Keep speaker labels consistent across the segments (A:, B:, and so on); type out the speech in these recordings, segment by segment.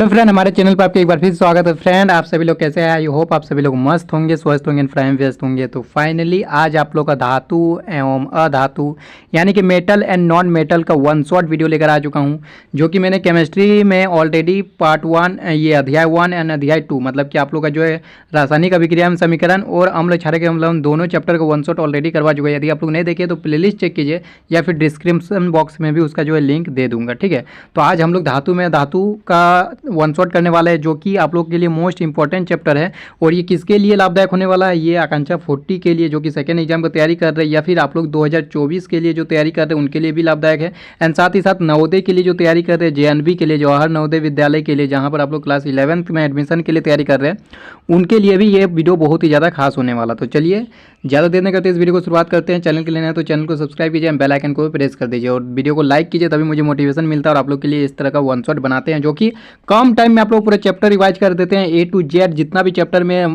A: Friend, हमारे channel पर आपका एक बार फिर स्वागत है। फ्रेंड, आप सभी लोग कैसे हैं? आई होप आप सभी लोग मस्त होंगे, स्वस्थ होंगे, फ्राइम व्यस्त होंगे। तो फाइनली आज आप लोग का धातु एवं अधातु यानी कि मेटल एंड नॉन मेटल का वन शॉट वीडियो लेकर आ चुका हूं, जो कि मैंने केमिस्ट्री में ऑलरेडी पार्ट 1 ये अध्याय 1 एंड अध्याय 2 मतलब कि आप लोग का जो है रासायनिक अभिक्रिया में समीकरण और अम्ल क्षारक अम्ल दोनों चैप्टर का वन शॉट ऑलरेडी करवा चुका है। यदि आप लोग नहीं देखे तो प्लेलिस्ट चेक कीजिए या फिर डिस्क्रिप्शन बॉक्स में भी उसका जो है लिंक दे दूंगा। ठीक है, तो आज हम लोग धातु में धातु का वन शॉट करने वाला है, जो कि आप लोग के लिए मोस्ट इंपॉर्टेंट चैप्टर है। और ये किसके लिए लाभदायक होने वाला है? ये आकांक्षा 40 के लिए, जो कि सेकेंड एग्जाम की तैयारी कर रहे हैं, या फिर आप लोग 2024 के लिए जो तैयारी कर रहे हैं उनके लिए भी लाभदायक है। एंड साथ ही साथ नवोदय के लिए जो तैयारी कर रहे हैं, जेएनवी के लिए, जवाहर नवोदय विद्यालय के लिए, जहाँ पर आप लोग क्लास 11th में एडमिशन के लिए तैयारी कर रहे हैं, उनके लिए भी ये वीडियो बहुत ही ज़्यादा खास होने वाला। तो चलिए ज़्यादा देर नहीं करते, इस वीडियो को शुरुआत करते हैं। चैनल के लिए नए हैं तो चैनल को सब्सक्राइब कीजिए, बेल आइकन को प्रेस कर दीजिए और वीडियो को लाइक कीजिए, तभी मुझे मोटिवेशन मिलता है और आप लोग के लिए इस तरह का वन शॉट बनाते हैं, जो कि कम टाइम में आप लोग पूरे चैप्टर रिवाइज कर देते हैं। A to Z जितना भी चैप्टर में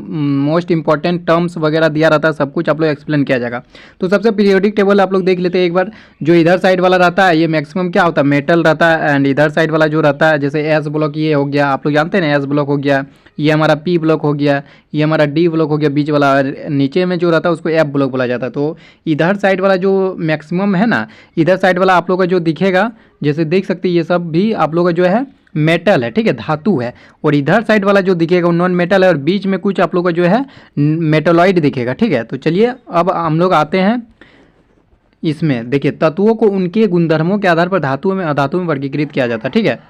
A: मोस्ट इंपॉर्टेंट टर्म्स वगैरह दिया रहता है, सब कुछ आप लोग एक्सप्लेन किया जाएगा। तो सबसे पीरियोडिक टेबल आप लोग देख लेते हैं एक बार। जो इधर साइड वाला रहता है ये मैक्सिमम क्या होता है? मेटल रहता है। एंड इधर साइड वाला जो रहता है, जैसे एस ब्लॉक ये हो गया, आप लोग जानते हैं ना, एस ब्लॉक हो गया, ये हमारा पी ब्लॉक हो गया, ये हमारा डी ब्लॉक हो गया बीच वाला, और नीचे में जो रहता है उसको एफ ब्लॉक बोला जाता है। तो इधर साइड वाला जो मैक्सिमम है ना, इधर साइड वाला आप लोग का जो दिखेगा, जैसे देख सकते हैं, ये सब भी आप लोग का जो है मेटल है, ठीक है, धातु है। और इधर साइड वाला जो दिखेगा वो नॉन मेटल है, और बीच में कुछ आप लोग का जो है मेटलॉइड दिखेगा। ठीक है, तो चलिए अब हम लोग आते हैं इसमें। देखिए, तत्वों को उनके गुणधर्मों के आधार पर धातुओं में अधातुओं में वर्गीकृत किया जाता है। ठीक है,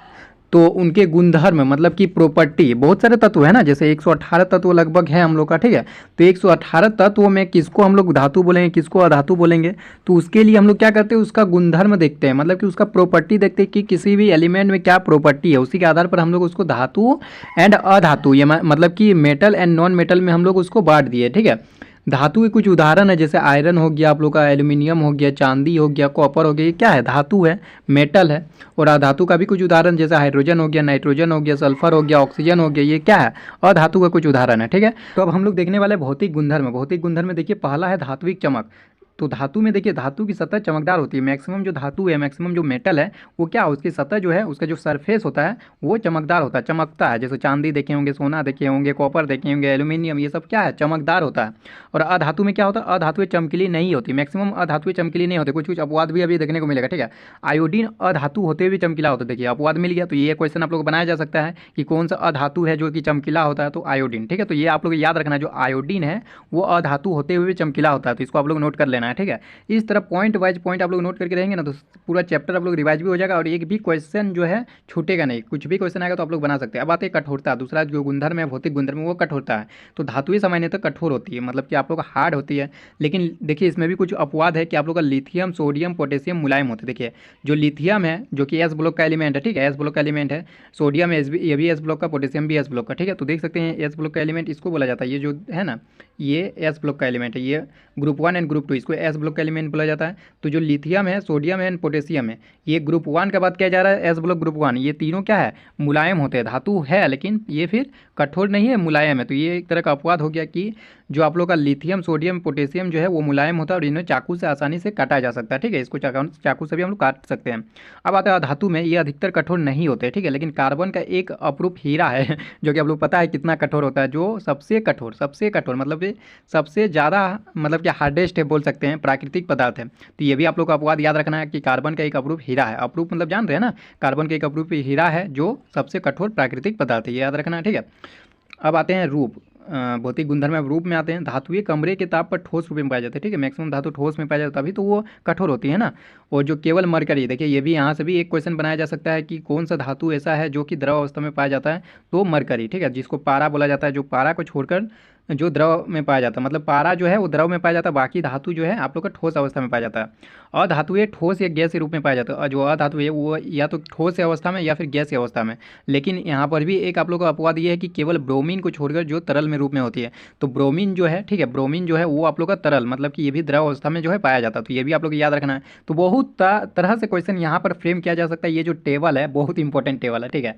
A: तो उनके गुणधर्म मतलब कि प्रॉपर्टी, बहुत सारे तत्व है ना, जैसे 118 तत्व लगभग है हम लोग का। ठीक है, तो 118 तत्वों में किसको हम लोग धातु बोलेंगे, किसको अधातु बोलेंगे? तो उसके लिए हम लोग क्या करते हैं, उसका गुणधर्म देखते हैं, मतलब कि उसका प्रॉपर्टी देखते हैं कि किसी भी एलिमेंट में क्या प्रॉपर्टी है, उसी के आधार पर हम लोग उसको धातु एंड अधातु, ये मतलब कि मेटल एंड नॉन मेटल में हम लोग उसको बांट दिए। ठीक है, धातु के कुछ उदाहरण है, जैसे आयरन हो गया, आप लोग का एल्यूमिनियम हो गया, चांदी हो गया, कॉपर हो गया, ये क्या है? धातु है, मेटल है। और अधातु का भी कुछ उदाहरण, जैसे हाइड्रोजन हो गया, नाइट्रोजन हो गया, सल्फर हो गया, ऑक्सीजन हो गया, ये क्या है? अधातु का कुछ उदाहरण है। ठीक है, तो अब हम लोग देखने वाले भौतिक गुणधर्म। भौतिक गुणधर्म में देखिए, पहला है धात्विक चमक। तो धातु में देखिए, धातु की सतह चमकदार होती है। मैक्सिमम जो धातु है, मैक्सिमम जो मेटल है, वो क्या, उसकी सतह जो है, उसका जो सरफेस होता है वो चमकदार होता है, चमकता है। जैसे चांदी देखे होंगे, सोना देखे होंगे, कॉपर देखे होंगे, एल्यूमिनियम, ये सब क्या है? चमकदार होता है। और अधातु में क्या होता है? अधातुएं चमकीली नहीं होती, मैक्सिमम अधातुएं चमकीली नहीं होती, कुछ कुछ अपवाद भी अभी देखने को मिलेगा। ठीक है, आयोडीन अधातु होते हुए चमकीला होता है। देखिए, अपवाद मिल गया, तो ये क्वेश्चन आप लोग को बनाया जा सकता है कि कौन सा अधातु है जो कि चमकीला होता है, तो आयोडीन। ठीक है, तो ये आप लोग याद रखना, जो आयोडीन है वो अधातु होते हुए चमकीला होता है, तो इसको आप लोग नोट कर लेना है। ठीक है, इस तरह पॉइंट वाइज पॉइंट आप लोग नोट करके रहेंगे ना, तो पूरा चैप्टर आप लोग रिवाइज भी हो जाएगा और एक भी क्वेश्चन जो है छूटेगा नहीं। कुछ भी क्वेश्चन आएगा तो आप लोग बना सकते हैं। अब आते हैं कठोरता। दूसरा जो गुणधर्म है, भौतिक गुणधर्म, वो कठोरता है। तो धातुएं सामान्यतः कठोर होती है, मतलब कि आप लोग हार्ड होती है। लेकिन देखिए, इसमें भी कुछ अपवाद है कि आप लोग का लिथियम, सोडियम, पोटेशियम मुलायम होते हैं। देखिए, जो लिथियम है, जो कि एस ब्लॉक का एलिमेंट है, ठीक है, एस ब्लॉक का एलिमेंट है। सोडियम ये भी एस ब्लॉक का, पोटेशियम भी एस ब्लॉक का। ठीक है, तो देख सकते हैं एस ब्लॉक का एलिमेंट इसको बोला जाता है, ये जो है ना, ये एस ब्लॉक का एलिमेंट है। ये ग्रुप 1 एंड ग्रुप 2, इसको एस ब्लॉक का एलिमेंट बोला जाता है। तो जो लिथियम है, सोडियम है एंड पोटेशियम है, ये ग्रुप 1 का बात किया जा रहा है, एस ब्लॉक ग्रुप 1, ये तीनों क्या है? मुलायम होते हैं। धातु है लेकिन ये फिर कठोर नहीं है, मुलायम है। तो ये एक तरह का अपवाद हो गया कि जो आप लोग का लिथियम, सोडियम, पोटेशियम जो है वो मुलायम होता है और इन्हें चाकू से आसानी से काटा जा सकता है। ठीक है, इसको चाकू से भी हम लोग काट सकते हैं। अब आता है धातु में, ये अधिकतर कठोर नहीं होते। ठीक है, लेकिन कार्बन का एक अप्रूप हीरा है जो कि आप लोग पता है कितना कठोर होता है, जो सबसे कठोर मतलब कि सबसे ज़्यादा, मतलब कि हार्डेस्ट है बोल सकते हैं, प्राकृतिक पदार्थ है। तो ये भी आप लोग को अपवाद याद रखना है कि कार्बन का एक अप्रूप हीरा है। अप्रूप मतलब जान रहे हैं ना, कार्बन का एक अप्रूप हीरा है जो सबसे कठोर प्राकृतिक पदार्थ है, ये याद रखना है। ठीक है, अब आते हैं रूप। भौतिक गुणधर्म रूप में आते हैं। धातुएं कमरे के ताप पर ठोस रूप में पाए जाते हैं। ठीक है, मैक्सिमम धातु ठोस में पाया जाता है, तभी तो वो कठोर होती है ना। और जो केवल मरकरी, देखिए ये भी यहाँ से भी एक क्वेश्चन बनाया जा सकता है कि कौन सा धातु ऐसा है जो कि द्रव अवस्था में पाया जाता है, तो मरकरी। ठीक है, जिसको पारा बोला जाता है, जो पारा को छोड़कर जो द्रव में पाया जाता है, मतलब पारा जो है वो द्रव में पाया जाता है, बाकी धातु जो है आप लोग का ठोस अवस्था में पाया जाता है। अधातुएं ठोस या गैस के रूप में पाया जाता है, और जो अधातु है वो या तो ठोस अवस्था में या फिर गैस की अवस्था में। लेकिन यहाँ पर भी एक आप लोग का अपवाद ये है कि केवल ब्रोमीन को छोड़कर जो तरल में रूप में होती है, तो ब्रोमीन जो है, ठीक है, ब्रोमीन जो है वो आप लोग का तरल, मतलब कि ये भी द्रव अवस्था में जो है पाया जाता है। तो ये भी आप लोग याद रखना है। तो बहुत तरह से क्वेश्चन यहाँ पर फ्रेम किया जा सकता है। ये जो टेबल है बहुत इंपॉर्टेंट टेबल है। ठीक है,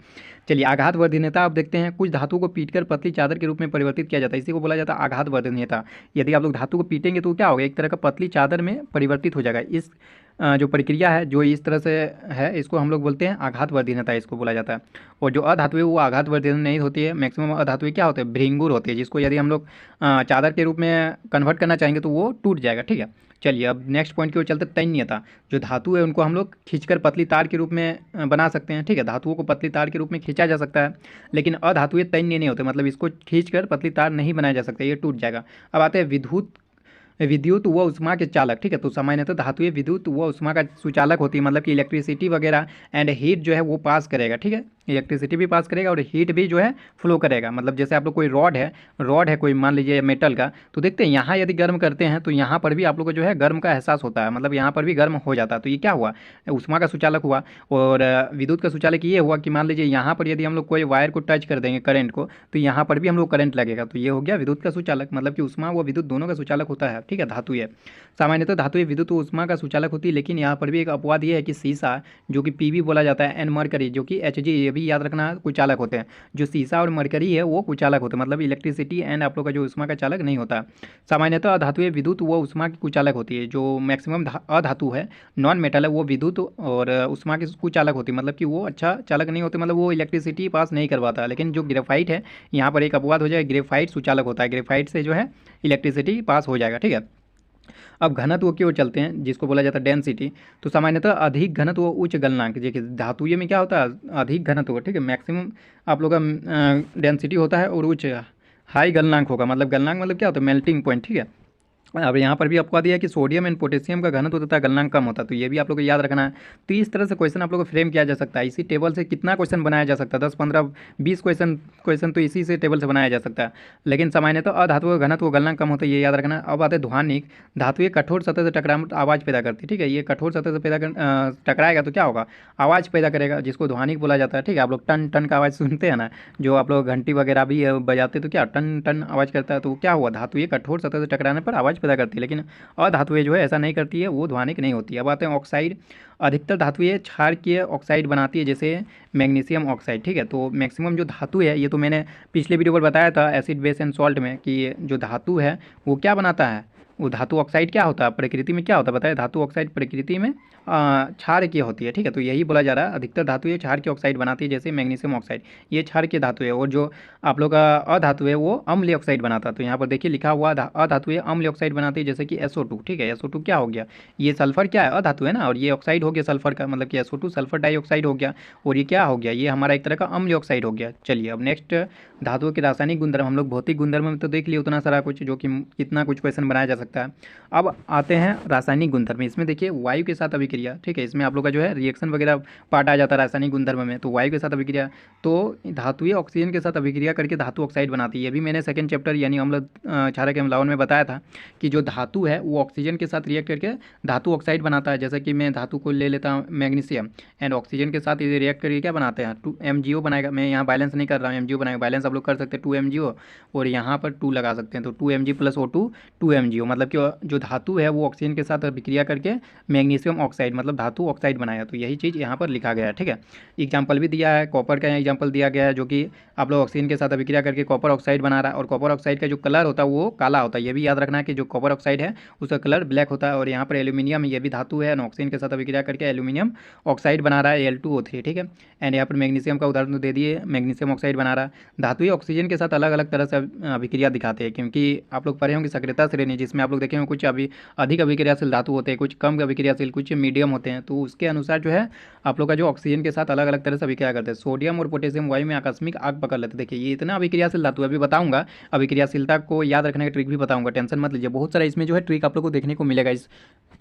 A: चलिए आघात वर्धनीयता आप देखते हैं। कुछ धातु को पीटकर पतली चादर के रूप में परिवर्तित किया जाता है, इसी को बोला जाता है आघात वर्धनीयता। यदि आप लोग धातु को पीटेंगे तो क्या होगा? एक तरह का पतली चादर में परिवर्तित हो जाएगा। इस जो प्रक्रिया है जो इस तरह से है, इसको हम लोग बोलते हैं आघात वर्धीनता, इसको बोला जाता है। और जो अधातुएं वो आघात वर्धीन नहीं होती है। मैक्सिमम अधातुएं क्या होते हैं, भृंगुर होती है, जिसको यदि हम लोग चादर के रूप में कन्वर्ट करना चाहेंगे तो वो टूट जाएगा। ठीक है, चलिए अब नेक्स्ट पॉइंट की ओर चलते। तन्यता, जो धातु है उनको हम लोग खींचकर पतली तार के रूप में बना सकते हैं। ठीक है, धातुओं को पतली तार के रूप में खींचा जा सकता है, लेकिन अधातुएं तन्य नहीं होते, मतलब इसको खींचकर पतली तार नहीं बनाया जा सकता, ये टूट जाएगा। अब आते हैं विद्युत व उष्मा के चालक। ठीक है, तो सामान्यतः धातुएं विद्युत व उष्मा का सुचालक होती है, मतलब कि इलेक्ट्रिसिटी वगैरह एंड हीट जो है वो पास करेगा। ठीक है, इलेक्ट्रिसिटी भी पास करेगा और हीट भी जो है फ्लो करेगा। मतलब जैसे आप लोग कोई रॉड है कोई मान लीजिए मेटल का, तो देखते हैं यहाँ यदि गर्म करते हैं तो यहाँ पर भी आप लोग को जो है गर्म का एहसास होता है, मतलब यहाँ पर भी गर्म हो जाता है। तो ये क्या हुआ, उष्मा का सुचालक हुआ। और विद्युत का सुचालक ये हुआ कि मान लीजिए यहाँ पर यदि हम लोग कोई वायर को टच कर देंगे करंट को, तो यहाँ पर भी हम लोग करंट लगेगा, तो ये हो गया विद्युत का सुचालक, मतलब कि उष्मा व विद्युत दोनों का सुचालक होता है। ठीक है, धातु है सामान्यतः धातु विद्युत व उष्मा का सुचालक होती है, लेकिन यहाँ पर भी एक अपवाद ये है कि सीसा जो कि पीबी बोला जाता है एंड मरकरी जो कि एचजी, ये भी याद रखना कुचालक होते हैं। जो सीसा और मरकरी है वो कुचालक होते हैं, मतलब इलेक्ट्रिसिटी एंड आप लोग का जो उष्मा का चालक नहीं होता। सामान्यतः अधातुएं विद्युत व उष्मा की कुचालक होती है। जो मैक्सिमम अधातु है नॉन मेटल है वो विद्युत और उष्मा की कुचालक होती है, मतलब कि वो अच्छा चालक नहीं होते, मतलब वो इलेक्ट्रिसिटी पास नहीं करवाता। लेकिन जो ग्रेफाइट है यहाँ पर एक अपवाद हो जाएगा, ग्रेफाइट सुचालक होता है, ग्रेफाइट से जो है इलेक्ट्रिसिटी पास हो जाएगा। ठीक है, अब घनत्व की ओर चलते हैं जिसको बोला जाता है डेंसिटी। तो सामान्यतः अधिक घनत्व व उच्च गलनांक, देखिए धातुएं में क्या होता है अधिक घनत्व, ठीक है, मैक्सिमम आप लोग का डेंसिटी होता है और उच्च हाई गलनांक होगा, मतलब गलनांक मतलब क्या होता है मेल्टिंग पॉइंट। ठीक है, अब यहाँ पर भी आपको दिया है कि सोडियम एंड पोटेशियम का घनत्व तथा गलनांक कम होता है, तो ये भी आप लोग को याद रखना है। तो इस तरह से क्वेश्चन आप लोग को फ्रेम किया जा सकता है। इसी टेबल से कितना क्वेश्चन बनाया जा सकता है, 10 15 20 क्वेश्चन तो इसी से टेबल से बनाया जा सकता है। लेकिन सामान्यतः अधातु का घनत्व गलनांक कम होता है, ये याद रखना। अब आते हैं ध्वनिक। धातु एक कठोर सतह से टकराकर आवाज़ पैदा करती है। ठीक है, ये कठोर सतह से टकराएगा तो क्या होगा, आवाज़ पैदा करेगा, जिसको ध्वनिक बोला जाता है। ठीक है, आप लोग टन टन का आवाज़ सुनते हैं ना, जो आप लोग घंटी वगैरह भी बजाते तो क्या टन टन आवाज़ करता है, तो क्या हुआ धातु ये कठोर सतह से टकराने पर आवाज़ पैदा करती है, लेकिन अधातुएं जो है ऐसा नहीं करती है, वो ध्वनिक नहीं होती है। अब आते हैं ऑक्साइड। अधिकतर धातुएं क्षारकीय ऑक्साइड बनाती है, जैसे मैग्नीशियम ऑक्साइड। ठीक है, तो मैक्सिमम जो धातु है, ये तो मैंने पिछले वीडियो पर बताया था एसिड बेस एंड सॉल्ट में, कि जो धातु है वो क्या बनाता है, वो धातु ऑक्साइड क्या होता है प्रकृति में, क्या होता है बताए, धातु ऑक्साइड प्रकृति में क्षार की होती है। ठीक है, तो यही बोला जा रहा है अधिकतर धातु ये क्षार की ऑक्साइड बनाती है, जैसे मैग्नीशियम ऑक्साइड ये क्षार की धातु है। और जो आप लोग का अधातु है वो अम्लीय ऑक्साइड बनाता है। तो यहाँ पर देखिए लिखा हुआ अधातु है अम्लीय ऑक्साइड बनाती है, जैसे कि SO2। ठीक है, SO2 क्या हो गया, ये सल्फर क्या है अधातु है ना, और ये ऑक्साइड हो गया सल्फर का, मतलब कि SO2 सल्फर डाइऑक्साइड हो गया, और ये क्या हो गया, ये हमारा एक तरह का अम्लीय ऑक्साइड हो गया। चलिए अब नेक्स्ट धातुओं के रासायनिक गुणधर्म। हम लोग भौतिक गुणधर्म में तो देख लिए उतना सारा कुछ, जो कि कितना कुछ क्वेश्चन बनाया जा सकता है। अब आते हैं रासायनिक गुणधर्म। इसमें देखिए वायु के साथ अभिक्रिया। ठीक है, इसमें आप लोग का जो है रिएक्शन वगैरह पार्ट आ जाता है रासायनिक गुणधर्म में। तो वायु के साथ अभिक्रिया, तो धातुएं ऑक्सीजन के साथ अभिक्रिया करके धातु ऑक्साइड बनाती है। ये भी मैंने सेकंड चैप्टर यानी अम्ल क्षारक अम्लावन में बताया था कि जो धातु है वो ऑक्सीजन के साथ रिएक्ट करके धातु ऑक्साइड बनाता है। जैसे कि मैं धातु को ले लेता हूँ मैग्नीशियम एंड ऑक्सीजन के साथ ये रिएक्ट करके क्या बनाते हैं 2MgO बनाएगा। मैं यहाँ बैलेंस नहीं कर रहा हूँ, MgO बनाएगा, बैलेंस आप लोग कर सकते हैं 2MgO और यहाँ पर 2 लगा सकते हैं। तो 2Mg + O2 2MgO, मतलब कि जो धातु है वो ऑक्सीजन के साथ अभिक्रिया करके मैग्नीशियम ऑक्साइड मतलब धातु ऑक्साइड बनाया। तो यही चीज़ यहाँ पर लिखा गया है। ठीक है, एग्जाम्पल भी दिया है, कॉपर का एग्जाम्पल दिया गया है, जो कि आप लोग ऑक्सीजन के साथ अभिक्रिया करके कॉपर ऑक्साइड बना रहा है, और कॉपर ऑक्साइड का जो कलर होता है वो काला होता है। ये भी याद रखना है कि जो कॉपर ऑक्साइड है उसका कलर ब्लैक होता है। और यहाँ पर एल्यूमिनियम, ये भी धातु है, ऑक्सीजन के साथ अभिक्रिया करके एल्यूमिनियम ऑक्साइड बना रहा है Al2O3। ठीक है, एंड यहाँ पर मैग्नीशियम का उदाहरण दे दिए, मैग्नीशियम ऑक्साइड बना रहा है। धातुएं ऑक्सीजन के साथ अलग अलग तरह से अभिक्रिया दिखाते हैं, क्योंकि आप लोग पढ़े होंगे सक्रियता श्रेणी, जिसमें आप लोग देखेंगे कुछ अभी अधिक अभिक्रियाशील धातु होते हैं, कुछ कम अभिक्रियाशील, कुछ मीडियम होते हैं। तो उसके अनुसार जो है आप लोग का जो ऑक्सीजन के साथ अलग अलग तरह से अभिक्रिया करते हैं। सोडियम और पोटेशियम वायु में आकस्मिक आग पकड़ लेते हैं। देखिए ये इतना अभिक्रियाशील धातु है, अभी बताऊंगा अभिक्रियाशीलता को याद रखने का ट्रिक भी बताऊंगा, टेंशन मत लीजिए। बहुत सारा इसमें जो है ट्रिक आप लोग को देखने को मिलेगा इस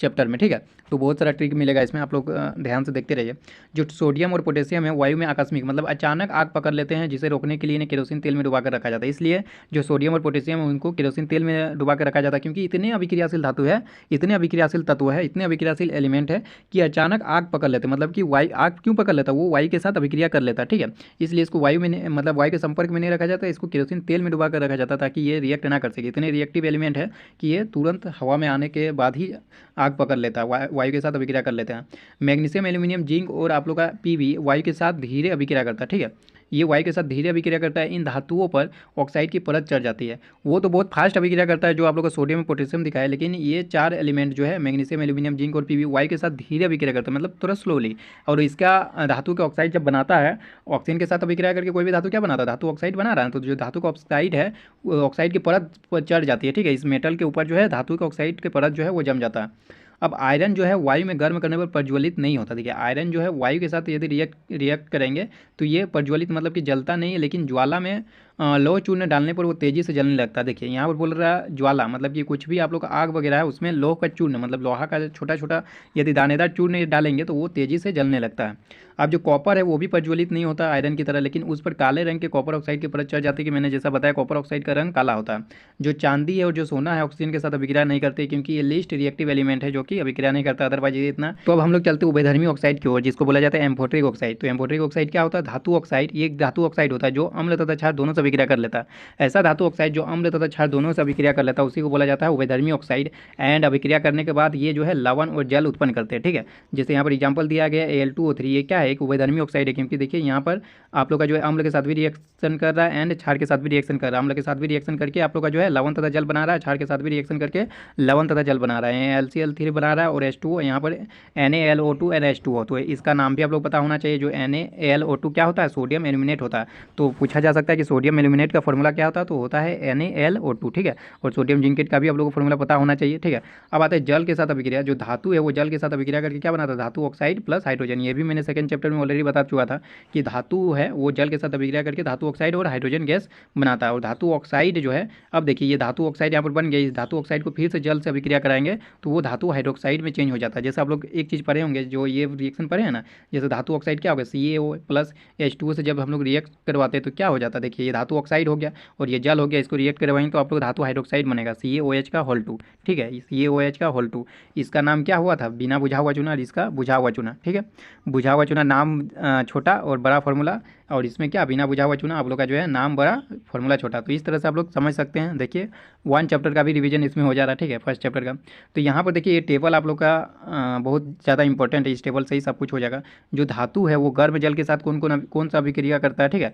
A: चैप्टर में। ठीक है, तो बहुत सारा ट्रिक मिलेगा इसमें, आप लोग ध्यान से देखते रहिए। जो सोडियम और पोटेशियम है वायु में आकस्मिक मतलब अचानक आग पकड़ लेते हैं, जिसे रोकने के लिए इन्हें केरोसिन तेल में डुबा कर रखा जाता है। इसलिए जो सोडियम और पोटेशियम है उनको केरोसिन तेल में डुबा कर रखा जाता है, क्योंकि इतने अभिक्रियाशील धातु है, इतने अभिक्रियाशील तत्व है, इतने अभिक्रियाशील एलिमेंट है कि अचानक आग पकड़ लेते हैं। मतलब कि वायु आग क्यों पकड़ लेता है, वो वायु के साथ अभिक्रिया कर लेता है। ठीक है, इसलिए इसको वायु में मतलब वायु के संपर्क में नहीं रखा जाता, इसको केरोसिन तेल में डुबा कर रखा जाता है, ताकि ये रिएक्ट ना कर सके। इतने रिएक्टिव एलिमेंट है कि ये तुरंत हवा में आने के बाद ही आग पकड़ लेता है, वायु के साथ अभिक्रिया कर लेते हैं। मैग्नीशियम, एल्यूमिनियम, जिंक और आप लोग का PB वायु के साथ धीरे अभिक्रिया करता है। ठीक है, ये वायु के साथ धीरे अभिक्रिया करता है, इन धातुओं पर ऑक्साइड की परत चढ़ जाती है। वो तो बहुत फास्ट अभिक्रिया करता है जो आप लोग को सोडियम पोटेशियम दिखाया है, लेकिन ये 4 एलिमेंट जो है मैग्नीशियम, एल्यूमिनियम, जिंक और पीवी वायु के साथ धीरे अभिक्रिया करता है, मतलब थोड़ा स्लोली। और इसका धातु के ऑक्साइड जब बनाता है, ऑक्सीजन के साथ अभिक्रिया करके कोई भी धातु क्या बनाता है, धातु ऑक्साइड बना रहा है, तो जो धातु का ऑक्साइड है वो ऑक्साइड की परत पर चढ़ जाती है, ठीक है। इस मेटल के ऊपर जो है धातु का ऑक्साइड की परत जो है वो जम जाता है। अब आयरन जो है वायु में गर्म करने पर प्रज्वलित नहीं होता। देखिए आयरन जो है वायु के साथ यदि रिएक्ट करेंगे तो ये प्रज्वलित मतलब कि जलता नहीं है, लेकिन ज्वाला में लोह चूर्ण डालने पर वो तेज़ी से जलने लगता है। देखिए यहाँ पर बोल रहा है ज्वाला, मतलब कि कुछ भी आप लोग का आग वगैरह है उसमें लोह का चूर्ण, मतलब लोहा का छोटा छोटा यदि दानेदार चूर्ण डालेंगे तो वो तेज़ी से जलने लगता है। अब जो कॉपर है वो भी प्रज्वलित नहीं होता आयरन की तरह, लेकिन उस पर काले रंग के कॉपर ऑक्साइड की परत चढ़ जाती है, कि मैंने जैसा बताया कॉपर ऑक्साइड का रंग काला होता है। जो चांदी है और जो सोना है ऑक्सीजन के साथ अभिक्रिया नहीं करते, क्योंकि ये लीस्ट रिएक्टिव एलिमेंट है जो कि अभिक्रिया नहीं करता, अदरवाइज ये इतना। तो अब हम लोग चलते हैं उभयधर्मी ऑक्साइड की ओर, जिसको बोला जाता है एम्फोटेरिक ऑक्साइड। तो एम्फोटेरिक ऑक्साइड क्या होता है, धातु ऑक्साइड। ये एक धातु ऑक्साइड होता है जो अम्ल तथा क्षार दोनों से अभिक्रिया कर लेता है। ऐसा धातु ऑक्साइड जो अम्ल तथा क्षार दोनों से अभिक्रिया कर लेता है उसी को बोला जाता है उभयधर्मी ऑक्साइड। एंड अभिक्रिया करने के बाद ये जो है लवण और जल उत्पन्न करते हैं, ठीक है। जैसे यहाँ पर एग्जाम्पल दिया गया Al2O3, ये क्या है, एक उभयधर्मी ऑक्साइड है, क्योंकि देखिए यहाँ पर आप लोग का जो है अम्ल के साथ भी रिएक्शन कर रहा है एंड क्षार के साथ भी रिएक्शन कर रहा है। अम्ल के साथ भी रिएक्शन करके आप लोग का जो है लवण तथा जल बना रहा है, क्षार के साथ भी रिएक्शन करके लवण तथा जल बना रहा है, LCl3 बना रहा है, और H2O यहाँ पर NaLO2 and H2O। तो इसका नाम भी आप लोग पता होना चाहिए। जो NaLO2 क्या होता है, सोडियम एल्यूमिनेट होता है। तो पूछा जा सकता है कि सोडियम एल्यूमिनेट का फॉर्मूला क्या होता है, तो होता है NaLO2, ठीक है। और सोडियम जिंकेट का भी आप लोग को फॉर्मूला पता होना चाहिए, ठीक है। अब आता है जल के साथ अभिक्रिया। जो धातु है वो जल के साथ अभिक्रिया करके क्या बनाता है, धातु ऑक्साइड प्लस हाइड्रोजन। ये भी मैंने सेकंड चैप्टर में ऑलरेडी बता चुका था कि धातु है वो जल के साथ अभिक्रिया करके धातु ऑक्साइड और हाइड्रोजन गैस बनाता है। और धातु ऑक्साइड जो है, अब देखिए ये धातु ऑक्साइड यहाँ पर बन गई, इस धातु ऑक्साइड को फिर से जल से अभिक्रिया कराएंगे तो वो धातु हाइड्रोक्साइड में चेंज हो जाता है। जैसे आप लोग एक चीज़ पढ़े होंगे, जो ये रिएक्शन पढ़े हैं ना, जैसे धातु ऑक्साइड क्या होगा, CaO प्लस H2O से जब हम लोग रिएक्ट करवाते हैं तो क्या हो जाता है, देखिए ये धातु ऑक्साइड हो गया और ये जल हो गया, इसको रिएक्ट करवाएंगे तो आप लोग धातु हाइड्रोक्साइड बनेगा, CaOH का होल 2, ठीक है। CaOH का होल 2, इसका नाम क्या हुआ था, बिना बुझा हुआ चूना, इसका बुझा हुआ चूना, ठीक है। बुझा हुआ चूना नाम छोटा और बड़ा फॉर्मूला, और इसमें क्या बिना बुझा हुआ चूना आप लोग का जो है नाम बड़ा फॉर्मूला छोटा। तो इस तरह से आप लोग समझ सकते हैं। देखिए 1 चैप्टर का भी रिवीजन इसमें हो जा रहा है, ठीक है, फर्स्ट चैप्टर का। तो यहाँ पर देखिए ये टेबल आप लोग का बहुत ज़्यादा इंपॉर्टेंट है, इस टेबल से ही सब कुछ हो जाएगा। जो धातु है वो गर्म जल के साथ कौन सा अभिक्रिया करता है, ठीक है।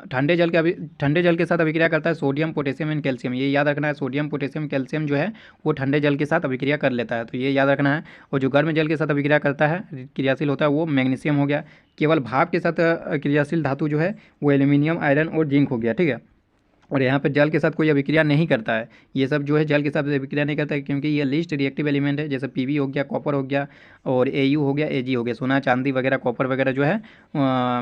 A: ठंडे जल के साथ अभिक्रिया करता है सोडियम, पोटेशियम एंड कैल्शियम। ये याद रखना है, सोडियम, पोटेशियम, कैल्शियम जो है वो ठंडे जल के साथ अभिक्रिया कर लेता है, तो ये याद रखना है। और जो गर्म जल के साथ अभिक्रिया करता है, क्रियाशील होता है, वो मैग्नीशियम हो गया। केवल भाप के साथ क्रियाशील धातु जो है वो एल्यूमिनियम, आयरन और जिंक हो गया, ठीक है। और यहाँ पर जल के साथ कोई अभिक्रिया नहीं करता है, ये सब जो है जल के साथ अभिक्रिया नहीं करता है, क्योंकि ये लीस्ट रिएक्टिव एलिमेंट है। जैसे पीवी हो गया, कॉपर हो गया, और Au हो गया, Ag हो गया, सोना, चांदी वगैरह, कॉपर वगैरह जो है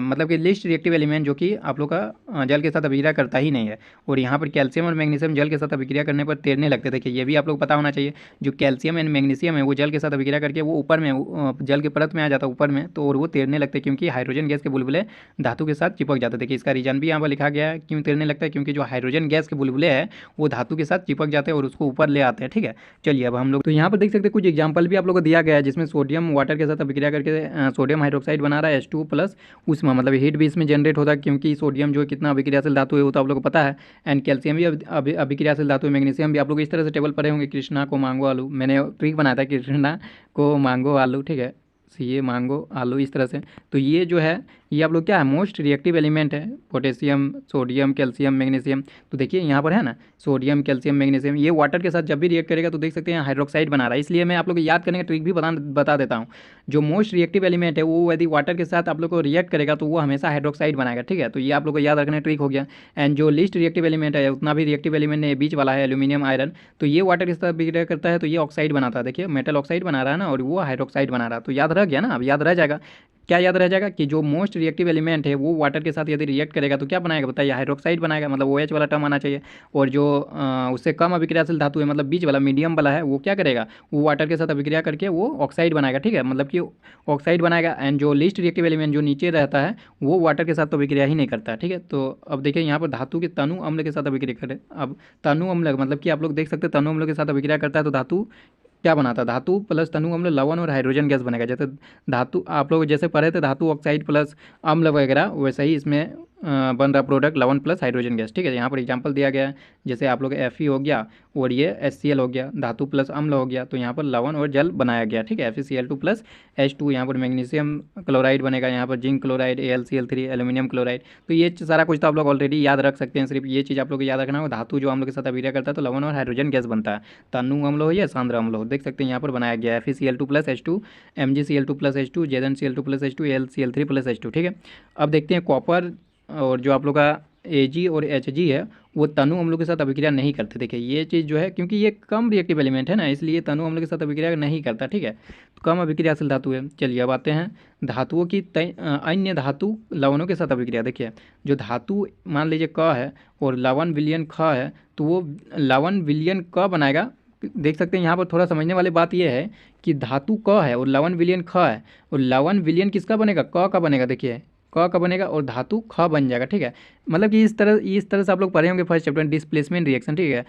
A: मतलब कि लीस्ट रिएक्टिव एलिमेंट जो कि आप लोग का जल के साथ अभिक्रिया करता ही नहीं है। और यहाँ पर कैल्शियम और मैग्नीशियम जल के साथ अभिक्रिया करने पर तैरने लगते। देखिए ये भी आप लोग पता होना चाहिए। जो कैल्शियम एंड मैग्नीशियम है वो जल के साथ अभिक्रिया करके वो ऊपर में जल के परत में आ जाता है ऊपर में, तो और वो तैरने लगते हैं, क्योंकि हाइड्रोजन गैस के बुलबुले धातु के साथ चिपक जाते हैं। देखिए इसका रीजन भी यहाँ पर लिखा गया है क्यों तैरने लगता है, क्योंकि जो हाइड्रोजन गैस के बुलबुले है वो धातु के साथ चिपक जाते हैं और उसको ऊपर ले आते हैं, ठीक है। चलिए अब हम लोग तो यहाँ पर देख सकते हैं कुछ एग्जांपल भी आप लोगों को दिया गया है, जिसमें सोडियम वाटर के साथ अभिक्रिया करके सोडियम हाइड्रोक्साइड बना रहा है H2 प्लस उष्मा, मतलब हीट भी इसमें जनरेट होता है, क्योंकि सोडियम जो कितना अभिक्रियाशील धातु है वो तो आप लोग को पता है। एंड कैल्शियम भी अभिक्रियाशील धातु है, मैग्नीशियम भी। आप लोग इस तरह से टेबल पढ़े होंगे, कृष्णा को मांगो आलू, मैंने ट्रिक बनाया था, कृष्णा को मांगो आलू, ठीक है, ये मांगो आलू, इस तरह से। तो ये जो है ये आप लोग क्या है, मोस्ट रिएक्टिव एलिमेंट है, पोटेशियम, सोडियम, कैल्शियम, मैग्नीशियम। तो देखिए यहाँ पर है ना सोडियम, कैल्शियम, मैग्नीशियम, ये वाटर के साथ जब भी रिएक्ट करेगा तो देख सकते हैं हाइड्रोक्साइड बना रहा है। इसलिए मैं आप लोग को याद करने का ट्रिक भी बता देता हूँ। जो मोस्ट रिएक्टिव एलिमेंट है वो यदि वाटर के साथ आप लोग को रिएक्ट करेगा तो वो हमेशा हाइड्रोक्साइड बनाएगा, ठीक है। तो ये आप लोग को याद रखने ट्रिक हो गया। एंड जो लीस्ट रिएक्टिव एलिमेंट है उतना भी रिएक्टिव एलिमेंट है, बीच वाला है एल्यूमिनियम, आयरन, तो ये वाटर के साथ बिक्रिया करता है तो ये ऑक्साइड बनाता है। देखिए मेटल ऑक्साइड बना रहा है ना, और वो हाइड्रोक्साइड बना रहा है। तो याद रह गया ना, अब याद रह जाएगा। क्या याद रह जाएगा कि जो मोस्ट रिएक्टिव एलिमेंट है वो वाटर के साथ यदि रिएक्ट करेगा तो क्या बनाएगा, बताइए, हाइड्रोक्साइड बनाएगा, मतलब OH वाला टर्म आना चाहिए। और जो उससे कम अभिक्रियाशील धातु है, मतलब बीच वाला मीडियम वाला है, वो क्या करेगा, वो वाटर के साथ अभिक्रिया करके वो ऑक्साइड बनाएगा, ठीक है, मतलब कि ऑक्साइड बनाएगा। एंड जो लीस्ट रिएक्टिव एलिमेंट जो नीचे रहता है वो वाटर के साथ तो अभिक्रिया ही नहीं करता है, ठीक है। तो अब देखिए यहाँ पर धातु के तनु अम्ल के साथ अभिक्रिया करे। अब तनु अम्ल मतलब कि आप लोग देख सकते हैं तनु अम्ल के साथ अभिक्रिया करता है तो धातु क्या बनाता है, धातु प्लस तनु अम्ल लवण और हाइड्रोजन गैस बनेगा। जैसे धातु आप लोग जैसे पढ़े थे धातु ऑक्साइड प्लस अम्ल वगैरह, वैसे ही इसमें बन रहा प्रोडक्ट लवण प्लस हाइड्रोजन गैस। ठीक है, यहाँ पर एग्जांपल दिया गया है, जैसे आप लोग Fe हो गया और ये HCl हो गया, धातु प्लस अम्ल हो गया, तो यहाँ पर लवण और जल बनाया गया। ठीक है, FeCl2 प्लस H2, यहाँ पर मैग्नीशियम क्लोराइड बनेगा, यहाँ पर zinc chloride, AlCl3, aluminium chloride. तो ये सारा कुछ तो आप लोग ऑलरेडी याद रख सकते हैं, सिर्फ ये चीज़ आप लोग को याद रखना होगा, धातु जो अम्ल के साथ अभिक्रिया करता है तो लवण और हाइड्रोजन गैस बनता है। तनु अम्ल हो या सांद्र अम्ल हो, देख सकते हैं यहाँ पर बनाया गया है FeCl2 plus H2, MgCl2 plus H2, ZnCl2 plus H2, AlCl3 plus H2। ठीक है, अब देखते हैं कॉपर और जो आप लोग का Ag और Hg है वो तनु अम्लों के साथ अभिक्रिया नहीं करते। देखिए ये चीज़ जो है, क्योंकि ये कम रिएक्टिव एलिमेंट है ना, इसलिए तनु अम्ल के साथ अभिक्रिया नहीं करता। ठीक है, तो कम अभिक्रियाशील धातु है। चलिए अब आते हैं धातुओं की अन्य धातु लवणों के साथ अभिक्रिया। देखिए जो धातु मान लीजिए क है और लवण विलयन ख है, तो वो लवण विलयन क बनाएगा। देख सकते हैं यहाँ पर थोड़ा समझने वाली बात यह है कि धातु क है और लवण विलयन ख है, और लवण विलयन किसका बनेगा, क का बनेगा। देखिए क का बनेगा और धातु ख बन जाएगा। ठीक है, मतलब कि इस तरह से आप लोग पढ़े होंगे फर्स्ट चैप्टर डिस्प्लेसमेंट रिएक्शन। ठीक है,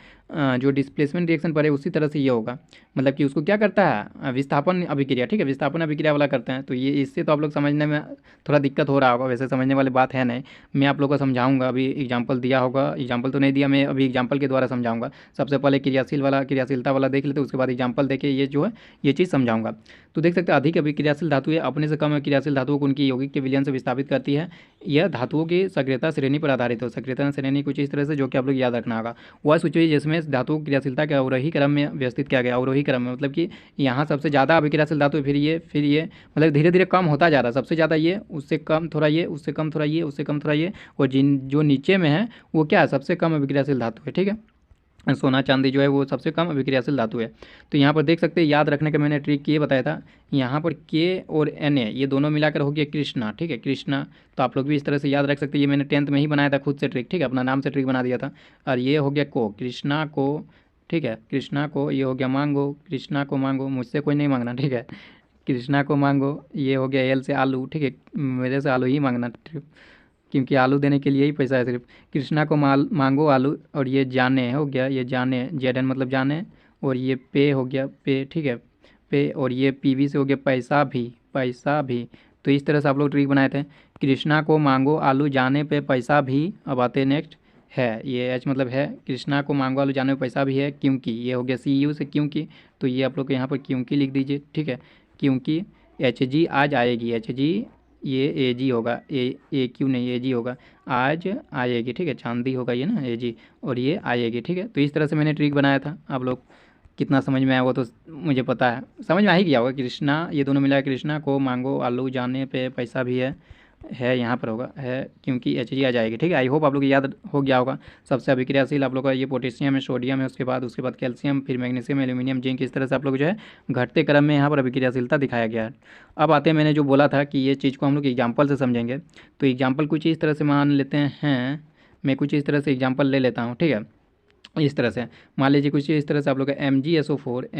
A: जो डिस्प्लेसमेंट रिएक्शन पढ़े उसी तरह से ये होगा, मतलब कि उसको क्या करता है, विस्थापन अभिक्रिया। ठीक है, विस्थापन अभिक्रिया वाला करते हैं। तो ये इससे तो आप लोग समझने में थोड़ा दिक्कत हो रहा होगा, वैसे समझने वाली बात है नहीं, मैं आप लोग को समझाऊंगा। अभी एग्जाम्पल दिया होगा, एग्जाम्पल तो नहीं दिया, मैं अभी एग्जाम्पल के द्वारा समझाऊंगा। सबसे पहले क्रियाशीलता वाला देख लेते, उसके बाद एग्जाम्पल देके ये जो है ये चीज़ समझाऊंगा। तो देख सकते हैं अधिक अभिक्रियाशील धातु है अपने से कम क्रियाशील धातुओं को उनकी यौगिक के विलयन से विस्थापित करती है। यह धातुओं की सक्रियता श्रेणी पर आधारित हो। सक्रियता श्रेणी कुछ इस तरह से, जो कि आप लोग याद रखना होगा। वह सूची जिसमें धातुओं की क्रियाशीलता के अवरोही क्रम में व्यवस्थित किया गया। अवरोही क्रम में मतलब कि यहाँ सबसे ज़्यादा अभिक्रियाशील धातु, फिर ये मतलब धीरे धीरे कम होता जा रहा है। सबसे ज़्यादा ये, उससे कम थोड़ा ये, उससे कम थोड़ा ये, उससे कम थोड़ा ये, और जो नीचे में है वो क्या है, सबसे कम अभिक्रियाशील धातु है। ठीक है, सोना चांदी जो है वो सबसे कम अभिक्रियाशील धातु है। तो यहाँ पर देख सकते हैं, याद रखने का मैंने ट्रिक ये बताया था, यहाँ पर के और Na ये दोनों मिलाकर हो गया कृष्णा। ठीक है, कृष्णा, तो आप लोग भी इस तरह से याद रख सकते हैं। ये मैंने 10th में ही बनाया था खुद से ट्रिक। ठीक है, अपना नाम से ट्रिक बना दिया था। और ये हो गया को, कृष्णा को। ठीक है, कृष्णा को, ये हो गया मांगो, कृष्णा को मांगो, मुझसे कोई नहीं मांगना। ठीक है, कृष्णा को मांगो, ये हो गया एल से आलू। ठीक है, मेरे से आलू ही मांगना, क्योंकि आलू देने के लिए ही पैसा है सिर्फ। कृष्णा को मांगो आलू। और ये जाने हो गया, ये जाने, जेडन मतलब जाने, और ये पे हो गया पे। ठीक है, पे, और ये पीवी से हो गया पैसा भी, पैसा भी। तो इस तरह से आप लोग ट्रिक बनाए थे, कृष्णा को मांगो आलू जाने पे पैसा भी। अब आते हैं नेक्स्ट है, ये एच मतलब है, कृष्णा को मांगो आलू जाने पे पैसा भी है, क्योंकि ये हो गया CU से क्योंकि। तो ये आप लोग यहाँ पर क्योंकि लिख दीजिए। ठीक है, क्योंकि HG आज आएगी, HG ये AG होगा, AQ नहीं AG होगा, आज आएगी। ठीक है, चांदी होगा ये ना AG, और ये आएगी। ठीक है, तो इस तरह से मैंने ट्रिक बनाया था। आप लोग कितना समझ में आया वो तो मुझे पता है, समझ में आ ही गया होगा। कृष्णा ये दोनों मिला, कृष्णा को मांगो आलू जाने पे पैसा भी है यहाँ पर होगा, है क्योंकि HG आ जाएगी। ठीक है, आई होप आप लोग याद हो गया होगा। सबसे अभिक्रियाशील आप लोग का ये पोटेशियम है, सोडियम है, उसके बाद कैल्शियम, फिर मैग्नीशियम, एल्यूमिनियम, जिंक। इस तरह से आप लोग जो है घटते क्रम में यहाँ पर अभिक्रियाशीलता दिखाया गया है। अब आते हैं, मैंने जो बोला था कि ये चीज़ को हम लोग एग्जाम्पल से समझेंगे, तो एग्जाम्पल कुछ इस तरह से मान लेते हैं। मैं कुछ इस तरह से एग्जाम्पल ले लेता हूँ। ठीक है, इस तरह से मान लीजिए कुछ इस तरह से आप लोग का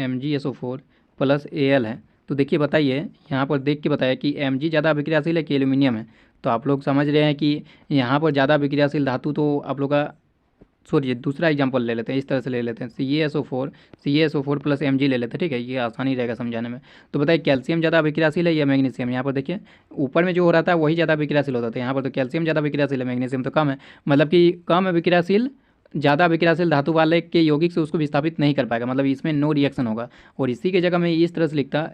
A: MgSO4 प्लस Al है। तो देखिए बताइए, यहाँ पर देख के बताया कि Mg ज़्यादा अभिक्रियाशील है कि एल्यूमिनियम है। तो आप लोग समझ रहे हैं कि यहाँ पर ज़्यादा अभिक्रियाशील धातु तो आप लोग का, सॉरी दूसरा एग्जांपल ले लेते हैं, इस तरह से ले लेते हैं, CaSO4 प्लस Mg ले लेते हैं। ठीक है, ये आसानी रहेगा समझाने में। तो बताइए कैल्शियम ज़्यादा अभिक्रियाशील है या मैग्नीशियम। यहाँ पर देखिए ऊपर में जो हो रहा था वही ज़्यादा अभिक्रियाशील होता था, यहाँ पर तो कैल्शियम ज़्यादा अभिक्रियाशील है, मैग्नीशियम तो कम है। मतलब कि कम अभिक्रियाशील ज़्यादा अभिक्रियाशील धातु वाले के यौगिक से उसको विस्थापित नहीं कर पाएगा, मतलब इसमें नो रिएक्शन होगा। और इसी की जगह मैं इस तरह से लिखता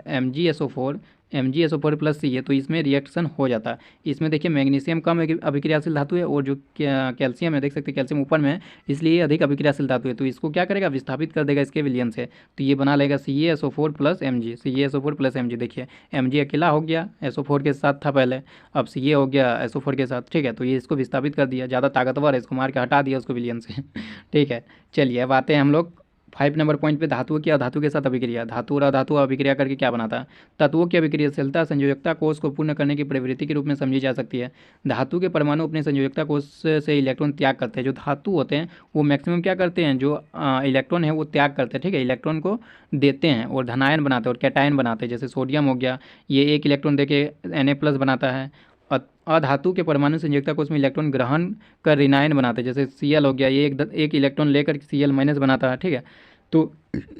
A: MgSO4 प्लस Ca, तो इसमें रिएक्शन हो जाता है। इसमें देखिए मैग्नीशियम कम अभिक्रियाशील धातु है, और जो कैल्शियम है, देख सकते हैं कैल्शियम ऊपर में है, इसलिए अधिक अभिक्रियाशील धातु है। तो इसको क्या करेगा, विस्थापित कर देगा इसके विलयन से। तो ये बना लेगा CaSO4 प्लस Mg। देखिए Mg अकेला हो गया, SO4 के साथ था पहले, अब Ca हो गया SO4 के साथ। ठीक है, तो ये इसको विस्थापित कर दिया, ज़्यादा ताकतवर है, इसको मार के हटा दिया उसको विलयन से। ठीक है, चलिए अब आते हैं हम लोग 5 नंबर पॉइंट पे, धातुओं की अधातु के साथ अभिक्रिया। धातु और अधातु अभिक्रिया करके क्या बनाता है। तत्वों की अभिक्रियाशीलता संयोजकता कोष को पूर्ण करने की प्रवृत्ति के रूप में समझी जा सकती है। धातु के परमाणु अपने संयोजकता कोष से इलेक्ट्रॉन त्याग करते हैं। जो धातु होते हैं वो मैक्सिमम क्या करते हैं, जो इलेक्ट्रॉन है वो त्याग करते हैं। ठीक है, इलेक्ट्रॉन को देते हैं और धनायन बनाते हैं और कैटायन बनाते हैं। जैसे सोडियम हो गया, ये एक इलेक्ट्रॉन दे के Na+ बनाता है। अधातु के परमाणु संयोजकता कोष में इलेक्ट्रॉन ग्रहण कर ऋणायन बनाते हैं। जैसे Cl हो गया, ये एक इलेक्ट्रॉन लेकर Cl- बनाता है। ठीक है, तो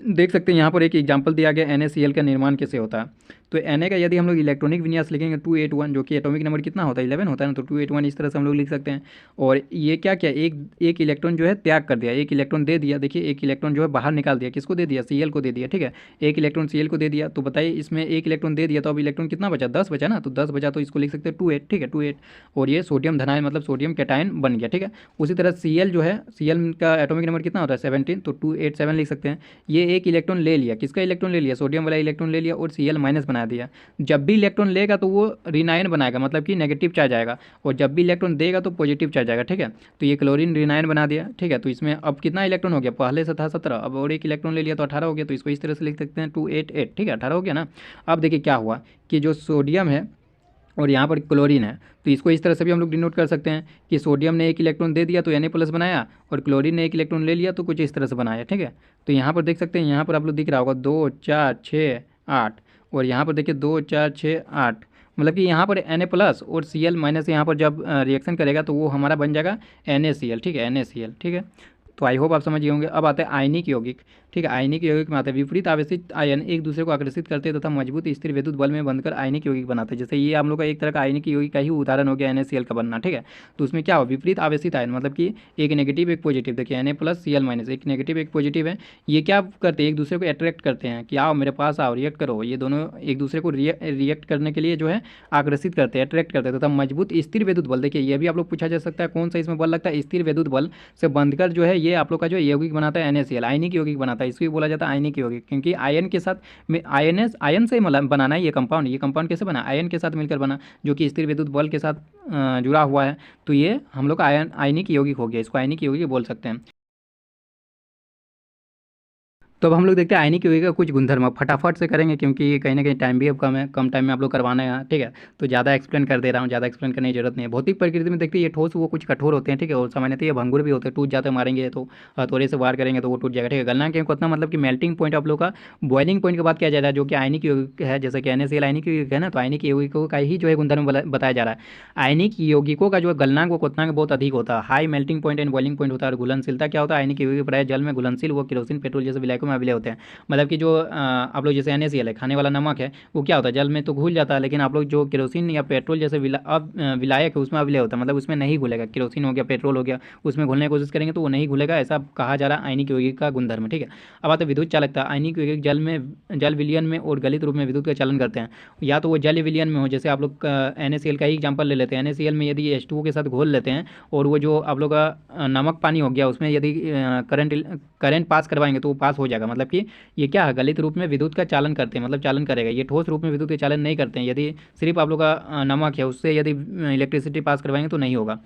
A: देख सकते हैं यहाँ पर एक एग्जांपल दिया गया NaCl का निर्माण कैसे होता है। तो Na का यदि हम लोग इलेक्ट्रॉनिक विन्यास लिखेंगे 281, जो कि एटॉमिक नंबर कितना होता है 11 होता है ना, तो 281 इस तरह से हम लोग लिख सकते हैं। और ये क्या किया, एक इलेक्ट्रॉन जो है त्याग कर दिया, एक इलेक्ट्रॉन दे दिया। देखिए एक इलेक्ट्रॉन जो है बाहर निकाल दिया, किसको दे दिया, Cl को दे दिया। ठीक है, एक इलेक्ट्रॉन Cl को दे दिया। तो बताइए इसमें एक इलेक्ट्रॉन दे दिया तो अब इलेक्ट्रॉन कितना बचा, 10 बचा ना, तो 10 बचा तो इसको लिख सकते हैं 28। ठीक है 28, और ये सोडियम धनायन मतलब सोडियम कैटायन बन गया। ठीक है, उसी तरह Cl जो है, Cl का एटॉमिक नंबर कितना होता है 17, तो 287 लिख सकते हैं। ये एक इलेक्ट्रॉन ले लिया, किसका इलेक्ट्रॉन ले लिया, सोडियम वाला इलेक्ट्रॉन ले लिया और Cl माइनस बना दिया। जब भी इलेक्ट्रॉन लेगा तो वो रिनायन बनाएगा, मतलब कि नेगेटिव चार्ज आएगा, और जब भी इलेक्ट्रॉन देगा तो पॉजिटिव चार्ज आएगा। ठीक है, तो ये क्लोरीन रिनायन बना दिया। ठीक है, तो इसमें अब कितना इलेक्ट्रॉन हो गया, पहले से था 17, अब और एक इलेक्ट्रॉन ले लिया तो 18 हो गया। तो इसको इस तरह से लिख सकते हैं 288। ठीक है, 18 हो गया ना। अब देखिए क्या हुआ कि जो सोडियम है और यहाँ पर क्लोरीन है, तो इसको इस तरह से भी हम लोग डिनोट कर सकते हैं कि सोडियम ने एक इलेक्ट्रॉन दे दिया तो Na+ बनाया, और क्लोरीन ने एक इलेक्ट्रॉन ले लिया तो कुछ इस तरह से बनाया। ठीक है, तो यहाँ पर देख सकते हैं, यहाँ पर आप लोग दिख रहा होगा 2 4 6 8, और यहाँ पर देखिए 2 4 6 8, मतलब कि यहाँ पर Na+ और Cl- यहाँ पर जब रिएक्शन करेगा तो वो हमारा बन जाएगा NaCl। ठीक है, NaCl। ठीक है, तो आई होप आप समझ गए होंगे। अब आते हैं आयनिक यौगिक। ठीक है, आयनिक यौगिक में आते हैं विपरीत आवेशित आयन एक दूसरे को आकर्षित करते हैं तथा मजबूत स्थिर विद्युत बल में बंधकर आयनिक यौगिक बनाते हैं। जैसे ये हम लोग का एक तरह का आयनिक यौगिक का ही उदाहरण हो गया NaCl का बनना। ठीक है, तो उसमें क्या हो, विपरीत आवेशित आयन मतलब कि एक नेगेटिव एक पॉजिटिव। देखिए Na+ Cl-, एक नेगेटिव एक पॉजिटिव है। ये क्या करते हैं, एक दूसरे को अट्रैक्ट करते हैं कि आओ मेरे पास आओ, रिएक्ट करो। ये दोनों एक दूसरे को रिएक्ट करने के लिए जो है आकर्षित करते हैं, अट्रैक्ट करते हैं तथा मजबूत स्थिर विद्युत बल। देखिए ये भी आप लोग पूछा जा सकता है कौन सा इसमें बल लगता है, स्थिर विद्युत बल से बंधकर जो है ये आप लोग का जो यौगिक बनाता है NaCl, आयनिक यौगिक बनाता है। इसको भी बोला जाता है आयनिक यौगिक, क्योंकि आयन के साथ में आयन से बनाना है ये कंपाउंड। ये कंपाउंड कैसे बना, आयन के साथ मिलकर बना, जो कि स्थिर विद्युत बल के साथ जुड़ा हुआ है। तो ये हम लोग का आयनिक यौगिक हो गया, इसको आयनिक यौगिक बोल सकते हैं। तो अब हम लोग देखते हैं आयनिक यौगिक का कुछ गुणधर्म। फटाफट से करेंगे क्योंकि कहीं ना कहीं टाइम भी अब कम है, कम टाइम में आप लोग करवाना है। ठीक है, तो ज़्यादा एक्सप्लेन कर दे रहा हूँ, ज़्यादा एक्सप्लेन करने की जरूरत नहीं है। भौतिक प्रकृति में देखते हैं ये ठोस वो कुछ कठोर होते हैं। ठीक है, और सामान्यतः ये भंगुर भी होते हैं, टूट जाते मारेंगे तो हथौड़े से वार करेंगे तो वो टूट जाएगा। ठीक है, गलनांक के कितना मतलब कि मेल्टिंग पॉइंट आप लोग का बॉइलिंग पॉइंट की बात किया जा रहा है, जो कि आयनिक यौगिक है। जैसे कि NaCl आयनिक यौगिक है ना, तो आयनिक यौगिकों का ही जो है गुणधर्म बताया जा रहा है। आयनिक यौगिकों का जो गलनांक वो क्वथनांक बहुत अधिक होता है, high melting point and boiling point होता है। और घुलनशीलता क्या होता है, आयनिक यौगिक प्रायः जल में घुलनशील वो केरोसिन पेट्रोल जैसे विलायकों में अभिलय होते हैं। मतलब कि जो आप लोग जैसे NaCl है, खाने वाला नमक है, वो क्या होता है जल में तो घुल जाता है, लेकिन आप लोग जो केरोसिन या पेट्रोल जैसे विलायक है उसमें अभिलय होता है, मतलब उसमें नहीं घुलेगा। केरोसिन हो गया, पेट्रोल हो गया, उसमें घुलने की कोशिश करेंगे तो वो नहीं घुलेगा, ऐसा कहा जा रहा है आयनिक यौगिक का गुणधर्म। ठीक है, अब आते विद्युत चालकता। आयनिक यौगिक जल विलयन में और गलित रूप में विद्युत का चालन करते हैं। या तो वो जल विलयन में हो, जैसे आप लोग NaCl का ही एग्जाम्पल ले लेते हैं। NaCl में यदि H2O के साथ घोल लेते हैं और वो जो आप लोग का नमक पानी हो गया उसमें यदि करंट पास करवाएंगे तो वो पास हो जाएगा। मतलब कि ये क्या है, गलित रूप में विद्युत का चालन करते हैं, मतलब चालन करेगा। ये ठोस रूप में विद्युत के चालन नहीं करते हैं। यदि सिर्फ आप लोग का नमक है उससे यदि इलेक्ट्रिसिटी पास करवाएंगे तो नहीं होगा।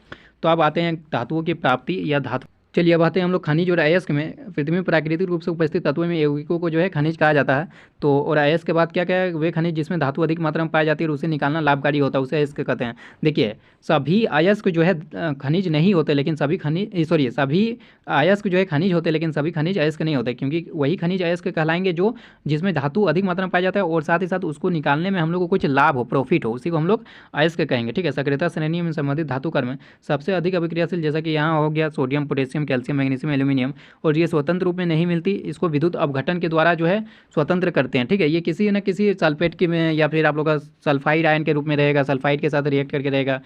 A: तो अब आते हैं धातुओं की प्राप्ति या धातु। चलिए अब आते हैं हम लोग खनिज और अयस्क में। पृथ्वी में प्राकृतिक रूप से उपस्थित तत्वों में यौगिकों को जो है खनिज कहा जाता है। तो और अयस्क के बाद क्या क्या है, वे खनिज जिसमें धातु अधिक मात्रा में पाई जाती है और उसे निकालना लाभकारी होता है, उसे अयस्क कहते हैं। देखिए सभी अयस्क जो है खनिज नहीं होते, लेकिन सभी खनिज सभी अयस्क जो है खनिज होते हैं, लेकिन सभी खनिज अयस्क नहीं होते, क्योंकि वही खनिज अयस्क कहलाएंगे जो जिसमें धातु अधिक मात्रा में पाया जाता है और साथ ही साथ उसको निकालने में हम लोग को कुछ लाभ हो, प्रॉफिट हो, उसी को हम लोग अयस्क कहेंगे। ठीक है, सक्रियता श्रेणी में संबंधित धातु कर्म सबसे अधिक अभिक्रियाशील, जैसा कि यहाँ हो गया sodium, potassium, calcium, magnesium, aluminium, और ये स्वतंत्र रूप में नहीं मिलती, इसको विद्युत अपघटन के द्वारा जो है स्वतंत्र करते हैं। ठीक है, ये किसी न किसी सल्फेट के में या फिर आप लोग का सल्फाइड आयन के रूप में रहेगा, सल्फाइड के साथ रिएक्ट करके रहेगा,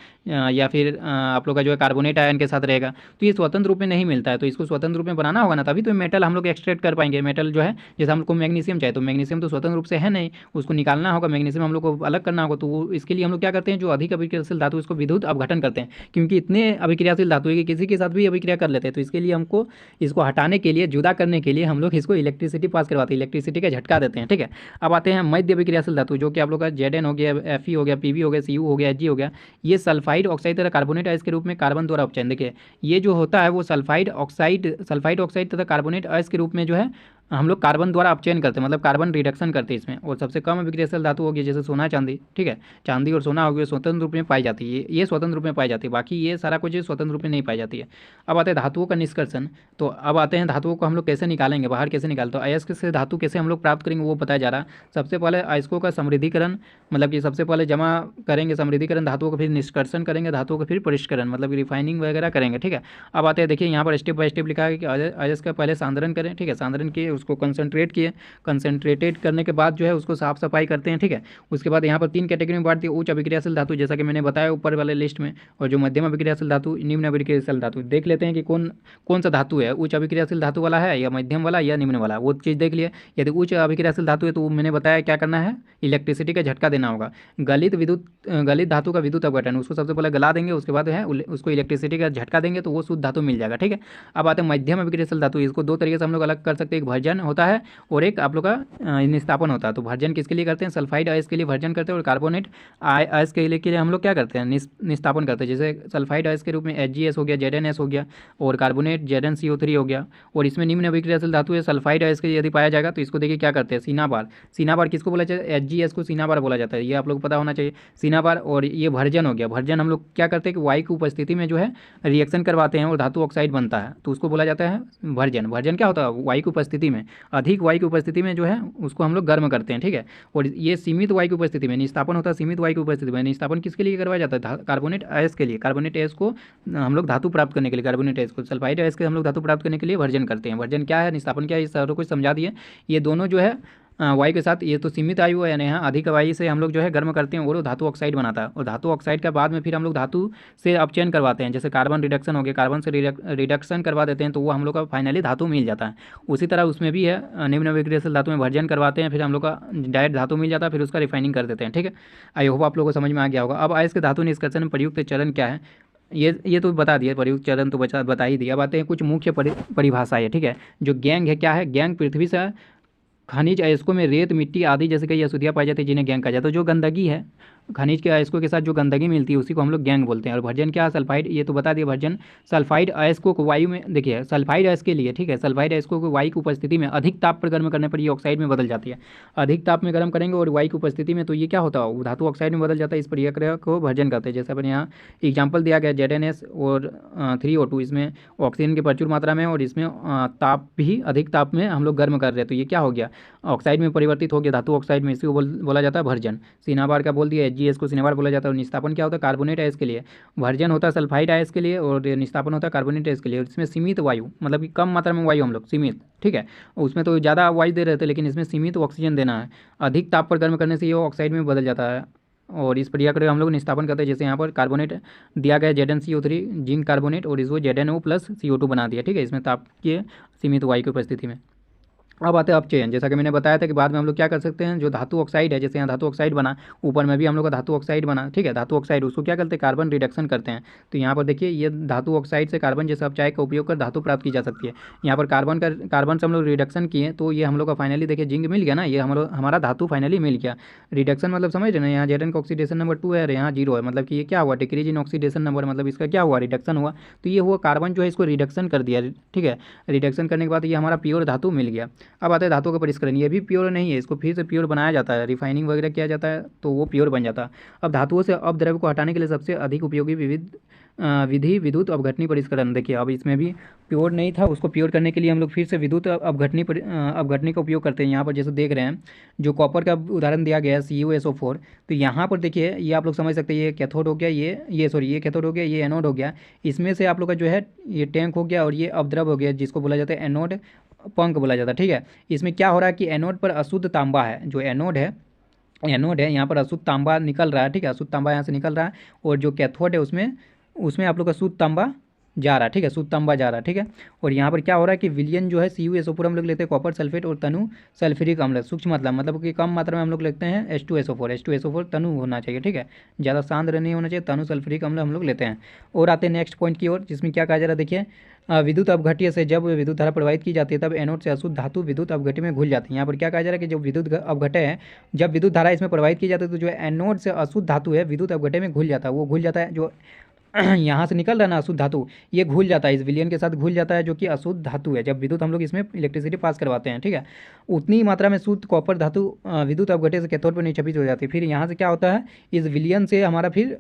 A: या फिर आप लोग का जो है कार्बोनेट आयन के साथ रहेगा। तो ये स्वतंत्र रूप में नहीं मिलता है, तो इसको स्वतंत्र रूप में बनाना होगा ना, तभी तो मेटल हम लोग एक्सट्रैक्ट कर पाएंगे। मेटल जो है जैसे हम लोग को मैग्नीशियम चाहिए, तो मैग्नीशियम तो स्वतंत्र रूप से है नहीं, उसको निकालना होगा, मैग्नीशियम हम लोग को अलग करना होगा। तो इसके लिए हम लोग क्या करते हैं, जो अधिक अभिक्रियाशील धातु इसको विद्युत अपघटन करते हैं, क्योंकि इतने अभिक्रियाशील धातु है कि किसी के साथ भी अभिक्रिया कर लेते हैं। तो इसके लिए हमको इसको हटाने के लिए, जुदा करने के लिए हम लोग इसको इलेक्ट्रिसिटी पास करवाते हैं, इलेक्ट्रिसिटी का झटका देते हैं। ठीक है, अब आते हैं मध्य अभिक्रियाशील धातु, जो कि आप लोग का Zn हो गया, Fe हो गया, Pb हो गया, Cu हो गया, Hg हो गया। ये सल्फाइड ऑक्साइड तथा कार्बोनेट अयस्क के रूप में कार्बन द्वारा अपचयन। देखिए ये जो होता है वो सल्फाइड ऑक्साइड तथा कार्बोनेट अयस्क के रूप में जो है हम लोग कार्बन द्वारा अपचयन करते हैं, मतलब कार्बन रिडक्शन करते हैं इसमें। और सबसे कम अभिक्रियाशील धातु होगी जैसे सोना चांदी। ठीक है, चांदी और सोना हो गया स्वतंत्र रूप में पाई जाती है, ये स्वतंत्र रूप में पाई जाती है, बाकी ये सारा कुछ स्वतंत्र रूप में नहीं पाई जाती है। अब आते हैं धातुओं का निष्कर्षण। तो अब आते हैं धातुओं को हम लोग कैसे निकालेंगे, बाहर कैसे निकालते हैं, अयस्क से धातु कैसे हम लोग प्राप्त करेंगे वो बताया जा रहा है। सबसे पहले अयस्कों का समृद्धिकरण, मतलब कि सबसे पहले जमा करेंगे समृद्धिकरण धातुओं का, फिर निष्कर्षण करेंगे धातुओं का, फिर परिष्करण मतलब रिफाइनिंग वगैरह करेंगे। ठीक है, अब आते हैं देखिए यहाँ पर स्टेप बाय स्टेप लिखा है कि अयस्क का पहले सांद्रण करें। ठीक है, सांद्रण की उसको कंसनट्रेट किए, कंसनट्रेटेड करने के बाद जो है उसको साफ सफाई करते हैं, ठीक है। उसके बाद यहाँ पर 3 कैटेगरी में बांट दी, उच्च अभिक्रियाशील धातु जैसा कि मैंने बताया ऊपर वाले लिस्ट में, और जो मध्यम अभिक्रियाशील धातु, निम्न अभिक्रियाशील धातु। देख लेते हैं कि कौन सा धातु है, उच्च अभिक्रियाशील धातु वाला है या मध्यम वाला या निम्न वाला, वो चीज़ देख लिए। यदि उच्च अभिक्रियाशील धातु है तो मैंने बताया क्या करना है, इलेक्ट्रिसिटी का झटका देना होगा। गलित धातु का विद्युत अपघटन, उसको सबसे पहले गला देंगे, उसके बाद है उसको इलेक्ट्रिसिटी का झटका देंगे तो वो शुद्ध धातु मिल जाएगा, ठीक है। अब आते हैं मध्यम अभिक्रियाशील धातु, इसको दो तरीके से हम लोग अलग कर सकते हैं, एक भर्जन होता है और एक आप लोग का निस्तापन होता है। तो भर्जन किसके लिए करते हैं, सल्फाइड अयस्क के लिए भर्जन करते हैं, और कार्बोनेट अयस्क के लिए हम लोग क्या करते हैं, निस्तापन करते हैं। जैसे सल्फाइड अयस्क के रूप में HgS हो गया, ZnS हो गया, और कार्बोनेट ZnCO3 हो गया। और इसमें निम्न अभिक्रियाशील धातु है सल्फाइड अयस्क यदि पाया जाएगा तो इसको देखिए क्या करते हैं, सीनाबार। सीनाबार किसको बोला जाता है, HgS को सीनाबार बोला जाता है, ये आप लोग को पता होना चाहिए, सीनाबार। और ये भर्जन हो गया। भर्जन हम लोग क्या करते हैं कि वायु की उपस्थिति में जो है रिएक्शन करवाते हैं और धातु ऑक्साइड बनता है, तो उसको बोला जाता है भर्जन। भर्जन क्या होता है, वायु की उपस्थिति में, अधिक वायु की उपस्थिति में जो है उसको हम लोग गर्म करते हैं, ठीक है। और ये सीमित वायु की उपस्थिति में निस्तापन होता है, सीमित वायु की उपस्थिति में निस्तापन किसके लिए करवाया जाता है, कार्बोनेट अयस्क के लिए। कार्बोनेट अयस्क को हम लोग धातु प्राप्त करने के लिए, कार्बोनेट अयस्क को, सल्फाइड अयस्क के हम लोग धातु प्राप्त करने के लिए भर्जन करते हैं। भर्जन क्या है, निस्तापन क्या है, इस सारों को समझा दिए। ये दोनों जो है वायु के साथ, ये तो सीमित आयु है, यानी यहाँ अधिक वायु से हम लोग जो है गर्म करते हैं और वो धातु ऑक्साइड बनाता है। और धातु ऑक्साइड के बाद में फिर हम लोग धातु से अपचयन करवाते हैं, जैसे कार्बन रिडक्शन हो गया, कार्बन से रिडक्शन करवा देते हैं तो वो हम लोग का फाइनली धातु मिल जाता है। उसी तरह उसमें भी है, निम्न अभिक्रियाशील धातु में भर्जन करवाते हैं, फिर हम लोग का डायरेक्ट धातु मिल जाता है, फिर उसका रिफाइनिंग कर देते हैं, ठीक है। आई होप आप लोगों को समझ में आ गया होगा। अब अयस्क धातु निष्कर्षण में प्रयुक्त चरण क्या है, ये तो बता दिया, प्रयुक्त चरण तो बता ही दिया। अब आते हैं कुछ मुख्य परिभाषाएं, ठीक है। जो गैंग है, क्या है, गैंग पृथ्वी से खनिज अयस्कों में रेत, मिट्टी आदि जैसे कई अशुद्धियाँ पाई जाती है जिन्हें गैंग कहा जाता है। तो जो गंदगी है, खनिज के अयस्कों के साथ जो गंदगी मिलती है उसी को हम लोग गैंग बोलते हैं। और भर्जन क्या है, सल्फाइड, ये तो बता दिया भर्जन। सल्फाइड अयस्कों को वायु में, देखिए सल्फाइड अयस्क के लिए, ठीक है, सल्फाइड अयस्कों को वायु की उपस्थिति में अधिक ताप पर गर्म करने पर ये ऑक्साइड में बदल जाती है। अधिक ताप में गर्म करेंगे और वायु की उपस्थिति में तो ये क्या होता है, वो धातु ऑक्साइड में बदल जाता है। इस प्रक्रिया को भर्जन करते हैं। जैसे अपन यहाँ एग्जाम्पल दिया गया ZnS और 3O2, इसमें ऑक्सीजन की प्रचुर मात्रा में और इसमें ताप भी अधिक ताप में हम लोग गर्म कर रहे हैं, तो ये क्या हो गया, ऑक्साइड में परिवर्तित हो गया, धातु ऑक्साइड में, इसी को बोला जाता है भर्जन। सीनाबार का बोल दिया, HgS को सीनाबार बोला जाता है। और निस्तापन क्या होता है, कार्बोनेट अयस्क के लिए। भर्जन होता है सल्फाइड अयस्क के लिए और निस्तापन होता है कार्बोनेट अयस्क के लिए। इसमें सीमित वायु, मतलब कि कम मात्रा में वायु हम लोग, सीमित, ठीक है। उसमें तो ज़्यादा वायु दे रहे थे, लेकिन इसमें सीमित ऑक्सीजन देना है। अधिक ताप पर गर्म करने से ये ऑक्साइड में बदल जाता है और इस प्रक्रिया को हम लोग निस्तापन करते हैं। जैसे यहाँ पर कार्बोनेट दिया गया ZnCO3 जिंक कार्बोनेट और इसको ZnO+CO2 बना दिया, ठीक है, इसमें ताप के सीमित वायु की उपस्थिति में। अब आते हैं अपचयन। जैसा कि मैंने बताया था कि बाद में हम लोग क्या कर सकते हैं, जो धातु ऑक्साइड है, जैसे यहाँ धातु ऑक्साइड बना, ऊपर में भी हम लोग का धातु ऑक्साइड बना, ठीक है, धातु ऑक्साइड, उसको क्या करते हैं, कार्बन रिडक्शन करते हैं। तो यहाँ पर देखिए, ये धातु ऑक्साइड से कार्बन जैसा अपचायक का उपयोग कर धातु प्राप्त की जा सकती है। यहाँ पर कार्बन से हम लोग रिडक्शन किए तो ये हम लोग का फाइनली देखिए जिंक मिल गया ना, ये हमारा धातु फाइनली मिल गया। रिडक्शन मतलब समझ रहे ना, यहाँ Zn का ऑक्सीडेशन नंबर 2 है और यहाँ 0 है, मतलब कि ये क्या हुआ, डिक्रीज इन ऑक्सीडेशन नंबर, मतलब इसका क्या हुआ, रिडक्शन हुआ। तो ये हुआ कार्बन जो है इसको रिडक्शन कर दिया, ठीक है। रिडक्शन करने के बाद ये हमारा प्योर धातु मिल गया। अब आते हैं धातु का परिष्करण, ये भी प्योर नहीं है, इसको फिर से प्योर बनाया जाता है, रिफाइनिंग वगैरह किया जाता है तो वो प्योर बन जाता है। अब धातुओं से अपद्रव्य को हटाने के लिए सबसे अधिक उपयोगी विधि विद्युत अपघटनी परिष्करण। देखिए अब इसमें भी प्योर नहीं था, उसको प्योर करने के लिए हम लोग फिर से विद्युत अपघटनी का उपयोग करते हैं। यहाँ पर जैसे देख रहे हैं, जो कॉपर का उदाहरण दिया गया है CuSO4, तो यहाँ पर देखिए ये आप लोग समझ सकते हैं, ये कैथोड हो गया, ये कैथोड हो गया, ये एनोड हो गया। इसमें से आप लोग का जो है ये टैंक हो गया और ये अपद्रव हो गया, जिसको बोला जाता है एनोड पंख बोला जाता है, ठीक है। इसमें क्या हो रहा है कि एनोड पर अशुद्ध तांबा है, जो एनोड है यहाँ पर अशुद्ध तांबा निकल रहा है, ठीक है, अशुद्ध तांबा यहाँ से निकल रहा है। और जो कैथोड है उसमें आप लोग का शुद्ध तांबा जा रहा है, ठीक है, शुद्ध तांबा जा रहा है, ठीक है। और यहाँ पर क्या हो रहा है कि विलयन जो है CuSO4 हम लोग लेते हैं कॉपर सल्फेट और तनु सल्फ्यूरिक अम्ल, सूक्ष्म मतलब कि कम मात्रा में हम लोग लेते हैं H2SO4 तनु होना चाहिए, ठीक है, ज़्यादा सांद्र नहीं होना चाहिए, तनु सल्फ्यूरिक अम्ल हम लोग लेते हैं। और आते हैं नेक्स्ट पॉइंट की ओर, जिसमें क्या कहा जा रहा है, देखिए विद्युत अपघट्य से जब विद्युत धारा प्रवाहित की जाती है तब एनोड से अशुद्ध धातु विद्युत अपघट्य में घुल जाती है। यहाँ पर क्या कहा जा रहा है कि जो विद्युत अपघट्य है, जब विद्युत धारा इसमें प्रवाहित की जाती है तो जो एनोड से अशुद्ध धातु है विद्युत अपघट्य में घुल जाता है। वो घुल जाता है, जो यहाँ से निकल रहा है ना अशुद्ध धातु, ये घुल जाता है, इस विलयन के साथ घुल जाता है, जो कि अशुद्ध धातु है। जब विद्युत हम लोग इसमें इलेक्ट्रिसिटी पास करवाते हैं, ठीक है, उतनी मात्रा में शुद्ध कॉपर धातु विद्युत अपघट्य से कैथोड पर निक्षेपित हो जाती है। फिर यहाँ से क्या होता है, इस विलयन से हमारा फिर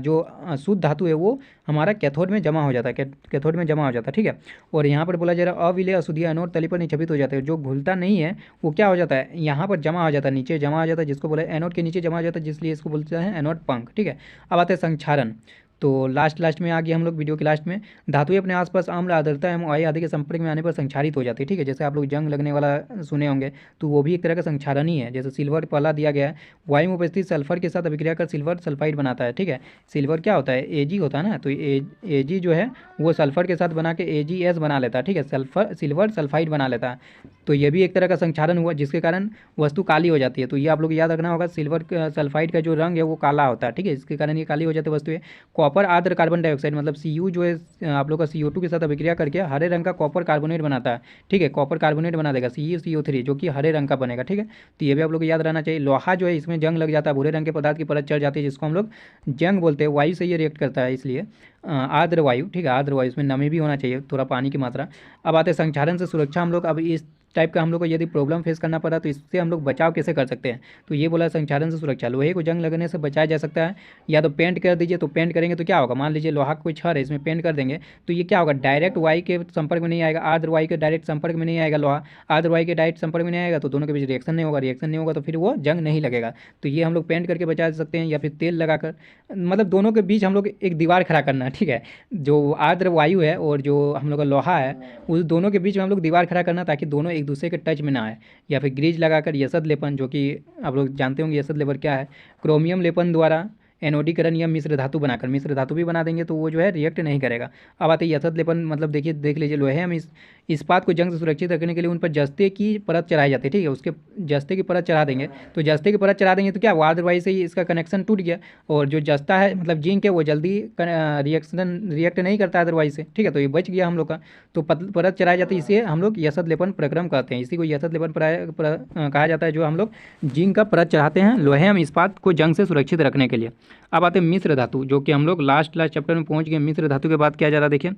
A: जो शुद्ध धातु है वो हमारा कैथोड में जमा हो जाता है, कैथोड में जमा हो जाता है, ठीक है। और यहाँ पर बोला जा रहा है अविलेय अशुद्धियाँ एनोड तली पर निक्षेपित हो जाते हैं। जो घुलता नहीं है वो क्या हो जाता है, यहाँ पर जमा हो जाता है, नीचे जमा हो जाता है, जिसको बोला एनोड के नीचे जमा हो जाता है, जिसलिए इसको बोलते हैं एनोड पंख, ठीक है। अब आते हैं संक्षारण। तो लास्ट में आ गया हम लोग वीडियो के लास्ट में। धातुएं अपने आसपास आम्ल, आर्द्रता एवं वायु आदि के संपर्क में आने पर संक्षारित हो जाती है। ठीक है, जैसे आप लोग जंग लगने वाला सुने होंगे, तो वो भी एक तरह का संक्षारण ही है। जैसे सिल्वर पहला दिया गया है, वायु में उपस्थित सल्फर के साथ अभिक्रिया कर सिल्वर सल्फाइड बनाता है। ठीक है, सिल्वर क्या होता है, एजी होता है ना, तो एजी जो है वो सल्फर के साथ बना के एजीएस बना लेता है। ठीक है, सिल्वर सल्फाइड बना लेता है। तो ये भी एक तरह का संक्षारण हुआ, जिसके कारण वस्तु काली हो जाती है। तो ये आप लोग याद रखना होगा, सिल्वर सल्फाइड का जो रंग है वो काला होता है। ठीक है, इसके कारण ये काली हो जाती है वस्तुएं। कॉपर आर्द्र कार्बन डाइऑक्साइड मतलब Cu जो है आप लोग का CO2 के साथ अभिक्रिया करके हरे रंग का कॉपर कार्बोनेट बनाता है। ठीक है, कॉपर कार्बोनेट बना देगा CuCO3, जो कि हरे रंग का बनेगा। ठीक है, तो ये भी आप लोग को याद रहना चाहिए। लोहा जो है इसमें जंग लग जाता है, भूरे रंग के पदार्थ की परत चढ़ जाती है, जिसको हम लोग जंग बोलते हैं। वायु से ये रिएक्ट करता है, इसलिए आर्द्र वायु। ठीक है, आर्द्र वायु, इसमें नमी भी होना चाहिए, थोड़ा पानी की मात्रा। अब आते हैं संक्षारण से सुरक्षा। हम लोग अब इस टाइप का हम लोग को यदि प्रॉब्लम फेस करना पड़ा तो इससे हम लोग बचाव कैसे कर सकते हैं। तो ये बोला संक्षारण से सुरक्षा। लोहे को जंग लगने से बचाया जा सकता है, या तो पेंट कर दीजिए। तो पेंट करेंगे तो क्या होगा, मान लीजिए लोहा कोई छड़ है, इसमें पेंट कर देंगे तो ये क्या होगा, डायरेक्ट वायु के संपर्क में नहीं आएगा, आर्द्र वायु के डायरेक्ट संपर्क में नहीं आएगा लोहा, आर्द्र वायु के डायरेक्ट संपर्क में नहीं आएगा, तो दोनों के बीच रिएक्शन नहीं होगा। रिएक्शन नहीं होगा तो फिर वो जंग नहीं लगेगा। तो ये हम लोग पेंट करके बचा सकते हैं, या फिर तेल लगाकर, मतलब दोनों के बीच हम लोग एक दीवार खड़ा करना। ठीक है, जो आर्द्र वायु है और जो हम लोग का लोहा है, उस दोनों के बीच में हम लोग दीवार खड़ा करना, ताकि दोनों एक दूसरे के टच में ना आए। या फिर ग्रीज लगाकर यसद लेपन, जो कि आप लोग जानते होंगे यसद लेपन क्या है, क्रोमियम लेपन द्वारा एनोडीकरण या मिश्र धातु बनाकर, मिश्र धातु भी बना देंगे तो वो जो है रिएक्ट नहीं करेगा। अब आते हैं यसद लेपन, मतलब देखिए देख लीजिए, लोहे हम इस इस्पात को जंग से सुरक्षित रखने के लिए उन पर जस्ते की परत चढ़ाई जाती है। ठीक है, उसके जस्ते की परत चढ़ा देंगे, तो जस्ते की परत चढ़ा देंगे तो क्या हुआ, आर्द्र से ही इसका कनेक्शन टूट गया, और जो जस्ता है मतलब जिंक है वो जल्दी रिएक्ट नहीं करता अदरवाइज से। ठीक है, तो ये बच गया हम लोग का। तो परत चढ़ाई जाती है, इसे हम लोग यसद लेपन प्रक्रम कहते हैं। इसी को यसद लेपन कहा जाता है, जो हम लोग जिंक का परत चढ़ाते हैं लोहे हम इस्पात को जंग से सुरक्षित रखने के लिए। अब आते हैं मिश्र धातु, जो कि हम लोग लास्ट चैप्टर में पहुंच गए। मिश्र धातु के बाद क्या जा रहा है, देखिए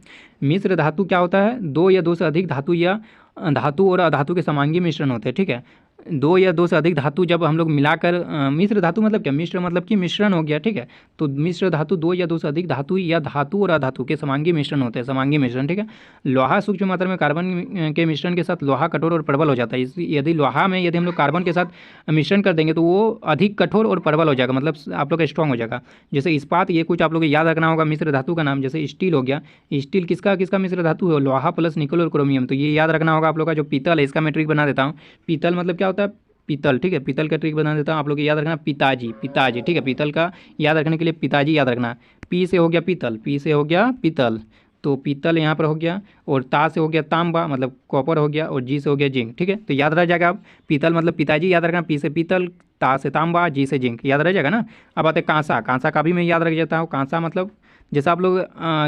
A: मिश्र धातु क्या होता है, दो या दो से अधिक धातु या धातु और अधातु के समांगी मिश्रण होते हैं। ठीक है, दो या दो से अधिक धातु जब हम लोग मिलाकर मिश्र धातु मतलब क्या, मिश्र मतलब कि मिश्रण हो गया। ठीक है, तो मिश्र धातु दो या दो से अधिक धातु या धातु और अधातु के समांगी मिश्रण होते हैं, समांगी मिश्रण। ठीक है, लोहा सूक्ष्म मात्रा में कार्बन के मिश्रण के साथ लोहा कठोर और प्रबल हो जाता है। यदि लोहा में यदि हम लोग कार्बन के साथ मिश्रण कर देंगे तो वो अधिक कठोर और प्रबल हो जाएगा, मतलब आप लोग का स्ट्रॉन्ग हो जाएगा। जैसे इस्पात, ये कुछ आप लोग को याद रखना होगा मिश्र धातु का नाम। जैसे स्टील हो गया, स्टील किसका किसका मिश्र धातु है, लोहा प्लस निकल और क्रोमियम। तो ये याद रखना होगा आप लोग का। जो पीतल है, इसका मैं ट्रिक बना देता हूँ। पीतल मतलब क्या होता है, पीतल। ठीक है, पीतल का ट्रिक बना देता हूँ, आप लोग याद रखना, पिताजी, पिताजी। ठीक है, पीतल का याद रखने के लिए पिताजी याद रखना। पी से हो गया पीतल, पी से हो गया पीतल, तो पीतल यहाँ पर हो गया, और ता से हो गया तांबा मतलब कॉपर हो गया, और जी से हो गया जिंक। ठीक है, तो याद रह जाएगा आप, पीतल मतलब पिताजी याद रखना, पी से पीतल, ता से तांबा, जी से जिंक, याद रह जाएगा ना। अब आते कांसा, कांसा का भी मैं याद रख जाता हूँ। कांसा मतलब जैसा आप लोग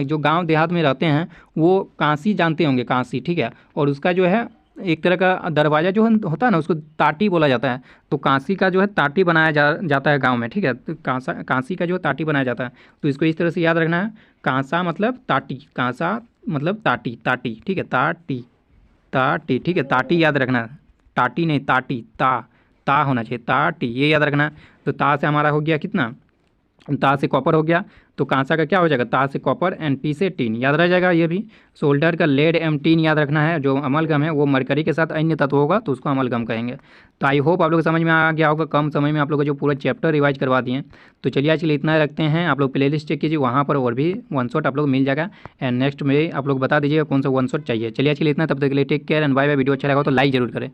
A: जो गांव देहात में रहते हैं वो कांसी जानते होंगे, कांसी। ठीक है, और उसका जो है एक तरह का दरवाज़ा जो होता है ना, उसको ताटी बोला जाता है। तो कांसी का जो है ताटी बनाया जाता है गांव में। ठीक है, तो कांसी का जो है ताटी बनाया जाता है। तो इसको इस तरह से याद रखना है, कांसा मतलब ताटी, कांसा मतलब ताटी, ताटी। ठीक है, ताटी, ताटी। ठीक है, ताटी याद रखना, टाटी नहीं ताटी, ता होना चाहिए, ताटी, ये याद रखना। तो ता से हमारा हो गया कितना, ता से कॉपर हो गया, तो कांसा का क्या हो जाएगा, ता से कॉपर, एंड पी से टीन, याद रह जाएगा ये भी। सोल्डर का लेड एम टीन याद रखना है। जो अमलगम है वो मरकरी के साथ अन्य तत्व होगा तो उसको अमलगम कहेंगे। तो आई होप आप लोग समझ में आ गया होगा, कम समय में आप लोग को जो पूरा चैप्टर रिवाइज करवा दिए। तो चलिए आज के लिए इतना रखते हैं। आप लोग प्लेलिस्ट चेक कीजिए, वहाँ पर और भी वन शॉट आप लोग मिल जाएगा। एंड नेक्स्ट में आप लोग बता दीजिएगा कौन सा वन शॉट चाहिए। चलिए आज के लिए इतना, तब तक के लिए take care and bye bye. Video अच्छा लगा तो लाइक जरूर करें।